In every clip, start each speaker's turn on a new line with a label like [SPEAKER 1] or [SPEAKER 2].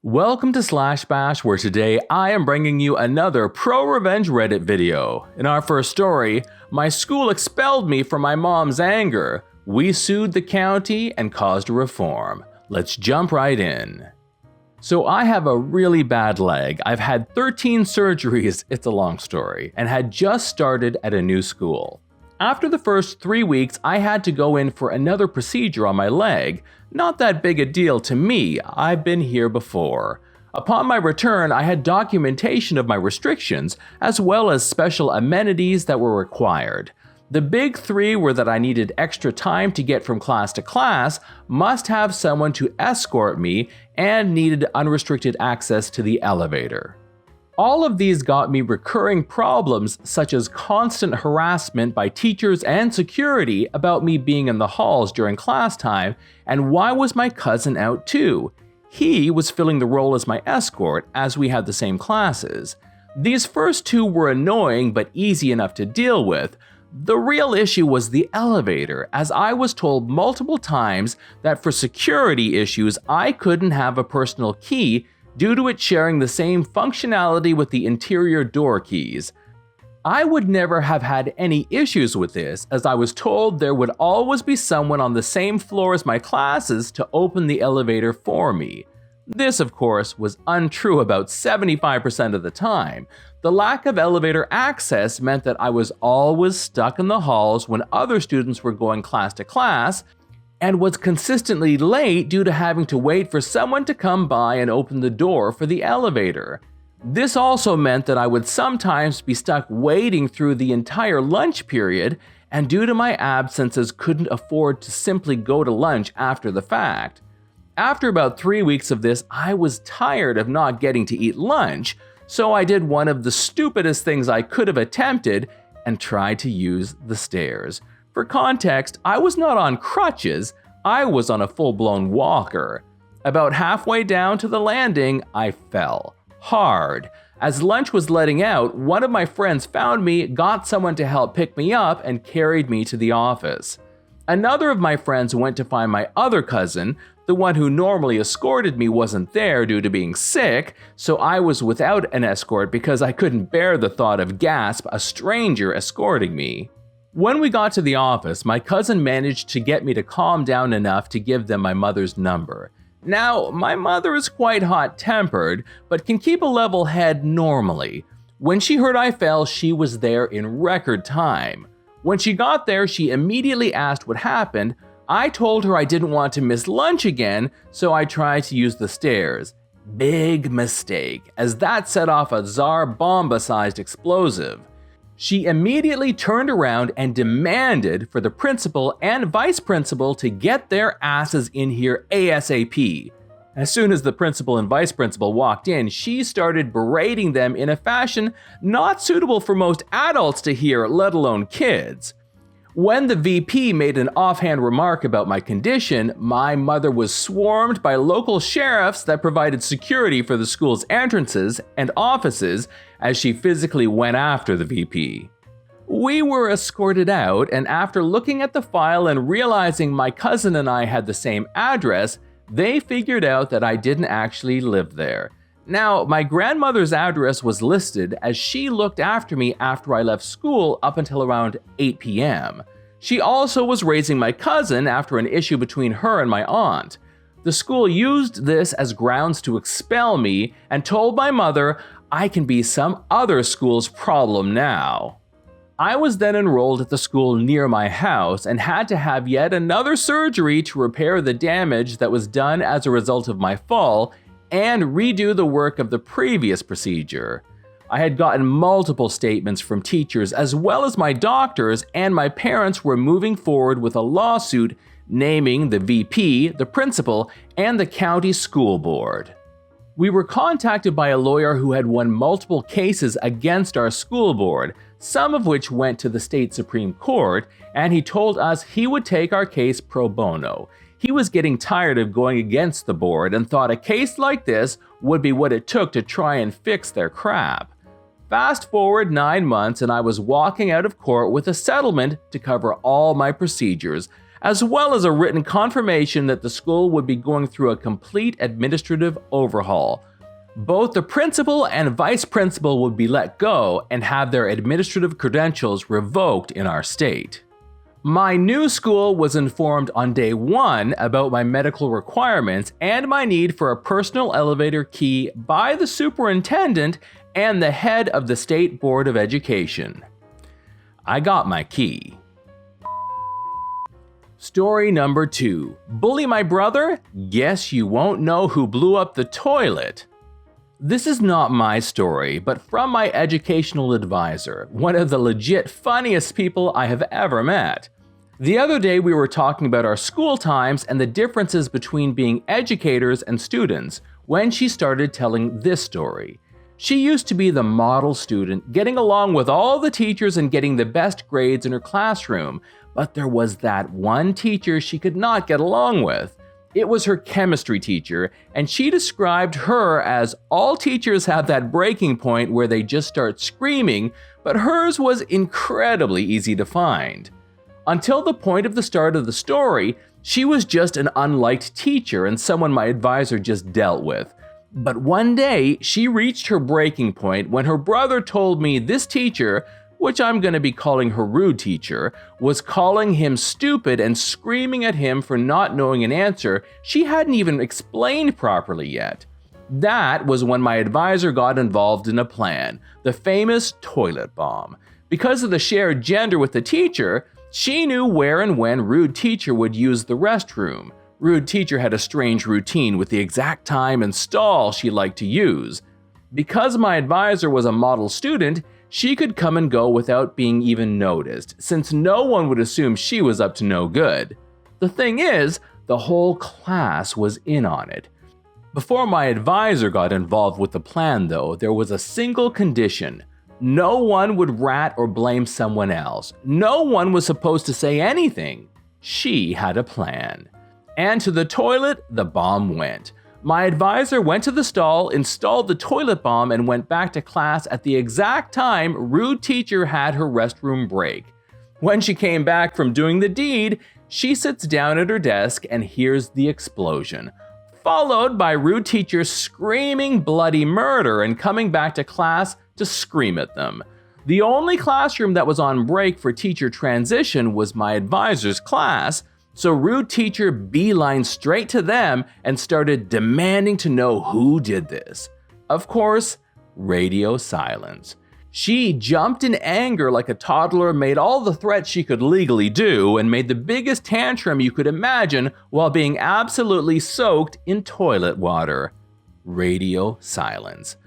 [SPEAKER 1] Welcome to Slash Bash, where today I am bringing you another pro-revenge Reddit video. In our first story, my school expelled me for my mom's anger. We sued the county and caused a reform. Let's jump right in. So I have a really bad leg. I've had 13 surgeries, it's a long story, and had just started at a new school. After the first 3 weeks, I had to go in for another procedure on my leg. Not that big a deal to me, I've been here before. Upon my return, I had documentation of my restrictions, as well as special amenities that were required. The big three were that I needed extra time to get from class to class, must have someone to escort me, and needed unrestricted access to the elevator. All of these got me recurring problems such as constant harassment by teachers and security about me being in the halls during class time, and why was my cousin out too? He was filling the role as my escort as we had the same classes. These first two were annoying but easy enough to deal with. The real issue was the elevator, as I was told multiple times that for security issues I couldn't have a personal key due to it sharing the same functionality with the interior door keys. I would never have had any issues with this, as I was told there would always be someone on the same floor as my classes to open the elevator for me. This, of course, was untrue about 75% of the time. The lack of elevator access meant that I was always stuck in the halls when other students were going class to class, and was consistently late due to having to wait for someone to come by and open the door for the elevator. This also meant that I would sometimes be stuck waiting through the entire lunch period, and due to my absences couldn't afford to simply go to lunch after the fact. After about 3 weeks of this, I was tired of not getting to eat lunch, so I did one of the stupidest things I could have attempted and tried to use the stairs. For context, I was not on crutches, I was on a full-blown walker. About halfway down to the landing, I fell. Hard. As lunch was letting out, one of my friends found me, got someone to help pick me up, and carried me to the office. Another of my friends went to find my other cousin. The one who normally escorted me wasn't there due to being sick, so I was without an escort because I couldn't bear the thought of a stranger escorting me. When we got to the office, my cousin managed to get me to calm down enough to give them my mother's number. Now, my mother is quite hot-tempered, but can keep a level head normally. When she heard I fell, she was there in record time. When she got there, she immediately asked what happened. I told her I didn't want to miss lunch again, so I tried to use the stairs. Big mistake, as that set off a Tsar Bomba-sized explosive. She immediately turned around and demanded for the principal and vice principal to get their asses in here ASAP. As soon as the principal and vice principal walked in, she started berating them in a fashion not suitable for most adults to hear, let alone kids. When the VP made an offhand remark about my condition, my mother was swarmed by local sheriffs that provided security for the school's entrances and offices as she physically went after the VP. We were escorted out, and after looking at the file and realizing my cousin and I had the same address, they figured out that I didn't actually live there. Now, my grandmother's address was listed as she looked after me after I left school up until around 8 p.m. She also was raising my cousin after an issue between her and my aunt. The school used this as grounds to expel me and told my mother I can be some other school's problem now. I was then enrolled at the school near my house and had to have yet another surgery to repair the damage that was done as a result of my fall and redo the work of the previous procedure. I had gotten multiple statements from teachers as well as my doctors, and my parents were moving forward with a lawsuit naming the VP, the principal, and the county school board. We were contacted by a lawyer who had won multiple cases against our school board, some of which went to the state Supreme Court, and he told us he would take our case pro bono. He was getting tired of going against the board and thought a case like this would be what it took to try and fix their crap. Fast forward 9 months and I was walking out of court with a settlement to cover all my procedures, as well as a written confirmation that the school would be going through a complete administrative overhaul. Both the principal and vice principal would be let go and have their administrative credentials revoked in our state. My new school was informed on day 1 about my medical requirements and my need for a personal elevator key by the superintendent and the head of the State Board of Education. I got my key. Story number 2. Bully my brother? Guess you won't know who blew up the toilet. This is not my story, but from my educational advisor, one of the legit funniest people I have ever met. The other day we were talking about our school times and the differences between being educators and students when she started telling this story. She used to be the model student, getting along with all the teachers and getting the best grades in her classroom, but there was that one teacher she could not get along with. It was her chemistry teacher, and she described her as all teachers have that breaking point where they just start screaming, but hers was incredibly easy to find. Until the point of the start of the story, she was just an unliked teacher and someone my advisor just dealt with. But one day, she reached her breaking point when her brother told me this teacher, which I'm going to be calling her rude teacher, was calling him stupid and screaming at him for not knowing an answer she hadn't even explained properly yet. That was when my advisor got involved in a plan, the famous toilet bomb. Because of the shared gender with the teacher, she knew where and when rude teacher would use the restroom. Rude teacher had a strange routine with the exact time and stall she liked to use. Because my advisor was a model student, she could come and go without being even noticed, since no one would assume she was up to no good. The thing is, the whole class was in on it. Before my advisor got involved with the plan though, there was a single condition. No one would rat or blame someone else. No one was supposed to say anything. She had a plan. And to the toilet, the bomb went. My advisor went to the stall, installed the toilet bomb, and went back to class at the exact time rude teacher had her restroom break. When she came back from doing the deed, she sits down at her desk and hears the explosion, followed by rude teacher screaming bloody murder and coming back to class to scream at them. The only classroom that was on break for teacher transition was my advisor's class, so rude teacher beelined straight to them and started demanding to know who did this. Of course, radio silence. She jumped in anger like a toddler, made all the threats she could legally do, and made the biggest tantrum you could imagine while being absolutely soaked in toilet water. Radio silence.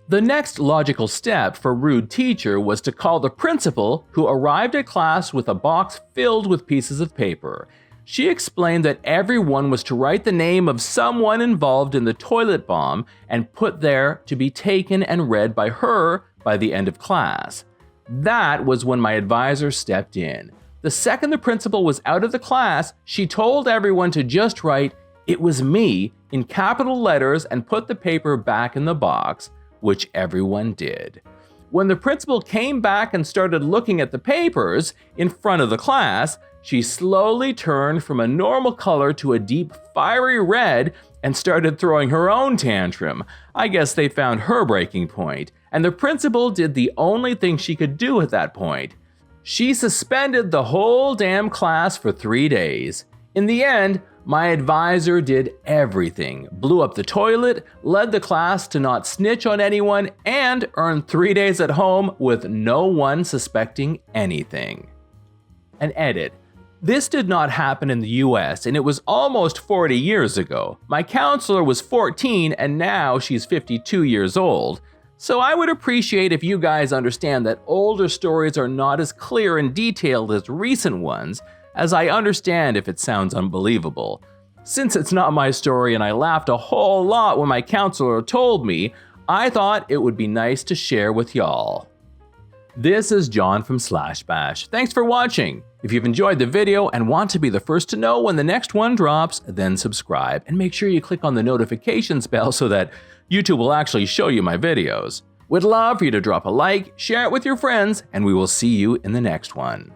[SPEAKER 1] The next logical step for rude teacher was to call the principal, who arrived at class with a box filled with pieces of paper. She explained that everyone was to write the name of someone involved in the toilet bomb and put there to be taken and read by her by the end of class. That was when my advisor stepped in. The second the principal was out of the class, she told everyone to just write, "It was me," in capital letters and put the paper back in the box, which everyone did. When the principal came back and started looking at the papers in front of the class, she slowly turned from a normal color to a deep fiery red and started throwing her own tantrum. I guess they found her breaking point, and the principal did the only thing she could do at that point. She suspended the whole damn class for 3 days. In the end, my advisor did everything, blew up the toilet, led the class to not snitch on anyone, and earned 3 days at home with no one suspecting anything. An edit. This did not happen in the US, and it was almost 40 years ago. My counselor was 14 and now she's 52 years old. So I would appreciate if you guys understand that older stories are not as clear and detailed as recent ones, as I understand if it sounds unbelievable. Since it's not my story and I laughed a whole lot when my counselor told me, I thought it would be nice to share with y'all. This is John from /Bash. Thanks for watching. If you've enjoyed the video and want to be the first to know when the next one drops, then subscribe and make sure you click on the notifications bell so that YouTube will actually show you my videos. Would love for you to drop a like, share it with your friends, and we will see you in the next one.